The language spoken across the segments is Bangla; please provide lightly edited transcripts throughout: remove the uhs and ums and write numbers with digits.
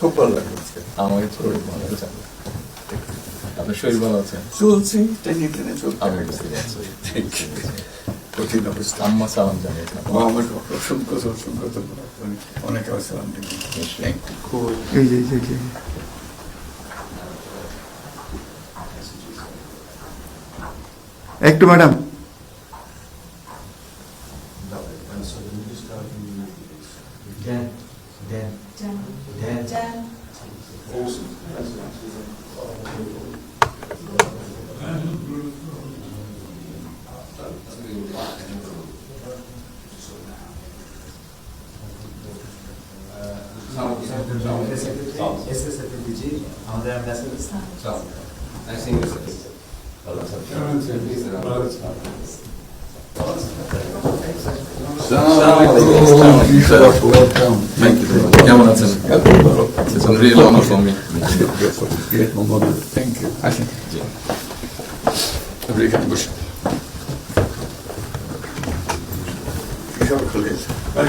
খুব ভালো লাগলো আজকে। আমাকে শরীর ভালো আছে। আপনার শরীর ভালো আছে? চলছি টেনে টেনে চলতে আমি হবে। বুঝতে পারছি। ঠিক কঠিন অবস্থা। আম্মা সালাম জানিয়েছেন। আমার অসংখ্য অসংখ্য ধন্যবাদ। অনেক আসসালাম থ্যাংক ইউ। এই যে এই যে একটু ম্যাডাম আমাদের অ্যাম্বাসেডর কেমন আছেন? It's a real honor for me. Thank you. আসেন আপনি এখানে বসুন।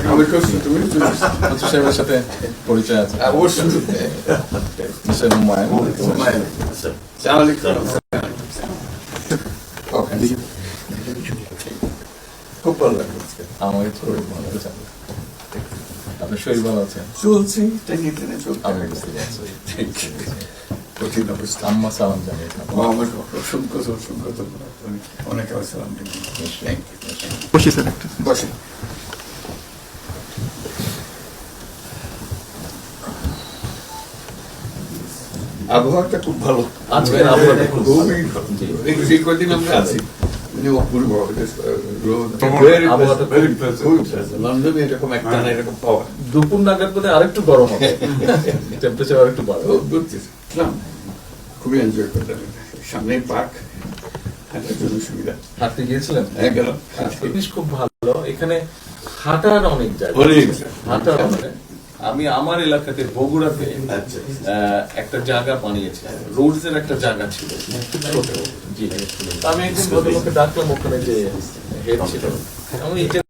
আমাদের কোশ্চেন তুমি মন্ত্রী সাহেবের সাথে পরিচয় আছে। অবশ্যই মিস্টার হুমায়ুন। খুব ভালো লাগলো আজকে। আমাকে শরীর ভালো আছে। আপনার শরীর ভালো আছে? চলছি টেনে টেনে চলতে আমি হবে। বুঝতে পারছি। ঠিক কঠিন অবস্থা। আম্মা সালাম জানিয়েছেন। আমার অসংখ্য অসংখ্য ধন্যবাদ। অনেক আসসালাম থ্যাংক ইউ। বসি স্যার একটা বসেন। আবহাওয়াটা খুব ভালো। আজকের আবহাওয়াটা খুব ভালো। খুবই ভালো। এই কদিন আমরা আছি মানে অপূর্ব রোদ। আবহাওয়াটা লন্ডনে এরকম একটা না এরকম পাওয়া দুপুর নাগাদ বোধ আরেকটু গরম হবে, টেম্পারেচার আরেকটু বাড়বে। খুবই এনজয় করলাম। সামনে পার্ক, হাঁটার জন্য সুবিধা। হাঁটতে গিয়েছিলেন? হ্যাঁ গেলাম। জিনিস খুব ভালো এখানে, হাঁটার অনেক জায়গা। হাঁটার অনেক। আমি আমার এলাকাতে বগুড়াতে একটা জায়গা বানিয়েছি, রোডস এর একটা জায়গা ছিল ছোট। জি, আমি একদিন ভদ্রলোককে ডাকলাম, ওখানে যে হেড ছিল, আমি এটা